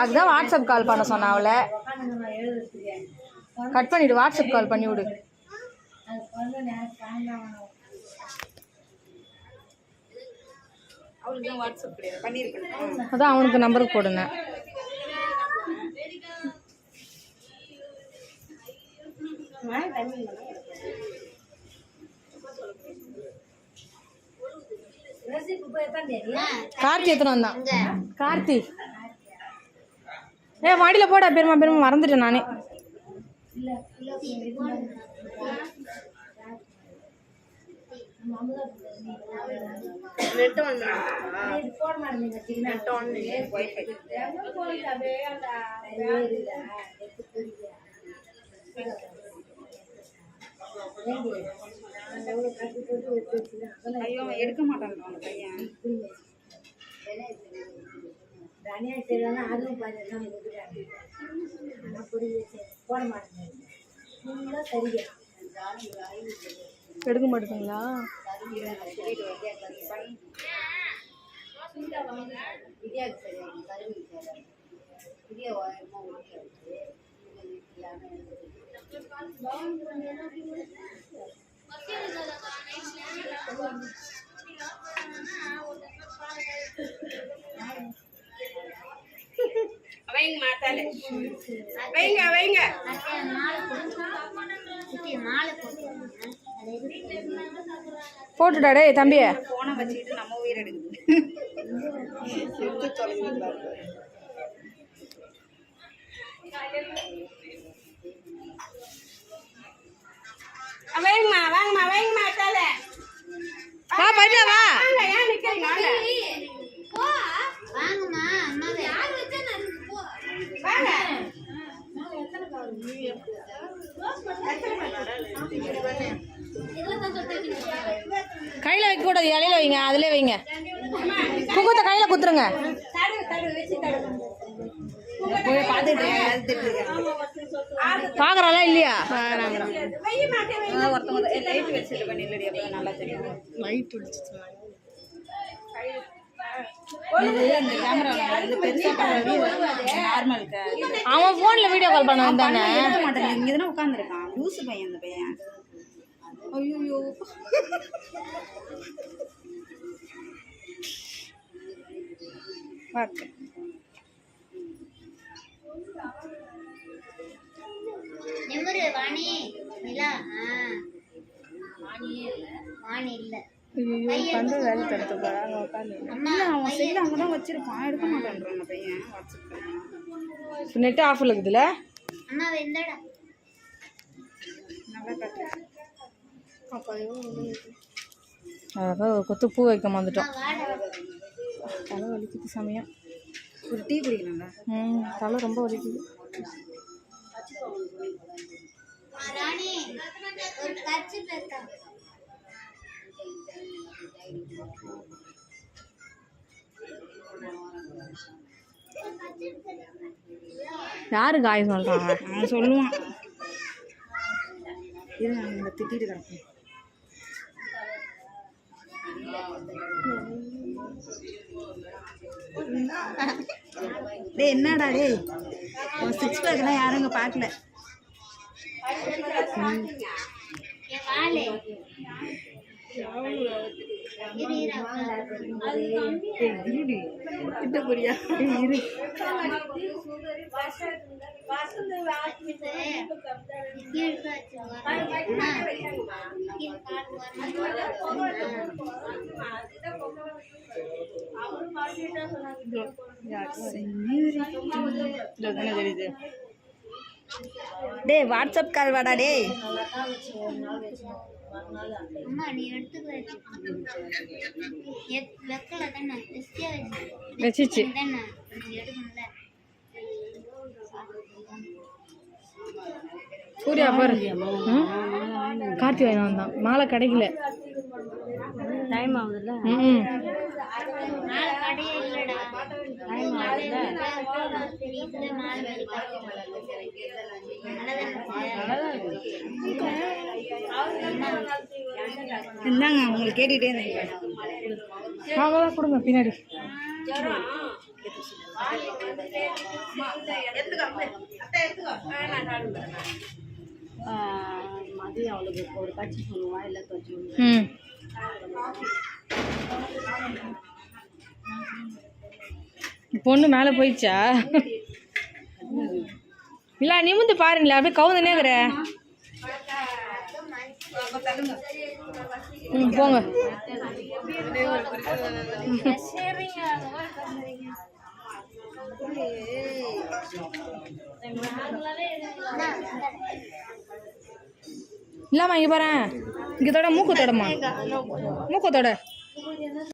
அதுதான் WhatsApp call பண்ண சொன்ன அவளை. கட் பண்ணிவிடு, வாட்ஸ்அப் கால் பண்ணி விடு. அதான் அவனுக்கு நம்பருக்கு போடுங்க. கார்த்தி எத்தனை வந்தான்? கார்த்தி மாடியில் போடா. பெருமா பெருமா மறந்துட்டேன் நானே. ஐயோ எடுக்க மாட்டாங்க பையன். எடுக்க மாட்டீங்களா? போட்டுடா டேய் தம்பி. போனை வச்சுக்கிட்டு நம்ம உயிர் எடுக்குது. வாங்கம்மா தல. வா பையா வா. ஏன் நிக்கிறீங்க? வாங்கம்மா அம்மாவே யார் வச்சா நான் போ. வாங்க. கையில் வைக்க கூடாது, இலையில வைங்க. அதிலே வைங்க. குங்குமத்தை கையில் குத்துருங்க. பாக்குறாளா இல்லையா? அவன் போன்ல வீடியோ கால் பண்ண வந்தானே. இங்கதானே உட்காந்துருக்கான் லூசு பையன் அந்த பையன். ஐயோ நெமரு வாணி நிலா. வாணி இல்ல. பண்ற வேலை தடுத்து போறாங்க. உட்காந்து அவன் செல்லு அங்கதான் வச்சிருப்பான். எடுக்க மாட்டான் அந்த பையன். நெட் ஆஃப்ல இருக்குதுல. அம்மா வெந்தடா நல்லா காட்டு. அழகா ஒரு கொத்து பூ வைக்க வந்துட்டோம். தலை வலிக்குது சமயம். ஒரு டீ குடிக்கணும்ல. தலை ரொம்ப வலிக்குது. ராணி ஒரு கட்சி பேசா. யாரு காய் சொல்றாங்க? அவன் சொல்லுவான். இது நான் இந்த திட்டிட்டு கிடப்பேன். டேய் என்னடா டேய், ஒரு 6 பேக்லாம் யாரும் இங்கே பார்க்கல. திட்டப்படியா இரு. டே வாட்ஸ்அப் கால் வாடா டே. அம்மா நீ எடுத்துக்கல வெக்கல தானே வச்சிச்சு தானே எடுக்கணும்ல. சூர்யா பாரு. கார்த்தி வாங்கி வந்தான். மாலை கிடைக்கல. டைம் ஆகுதுல்ல. மாலை கடையே இல்லடா. டைம் ஆகுதுல்ல. இதுல மாலை இந்தாங்க உங்களுக்கு கேட்டுக்கிட்டே இருந்தீங்க. அவ்வளோதான் கொடுங்க பின்னாடி. மதியம் அவளுக்கு ஒரு கட்சி சொல்லுவா இல்லை கட்சி. ம் பொண்ணு மேலே போயிடுச்சா? இல்லை நிமிந்து பாருங்களேன், அப்படியே கவுந்துனேங்கிற. ம் போங்க. இல்லாமா இங்கே பாரு, இங்கே தொட, மூக்கு தொடமா, மூக்கு தொட.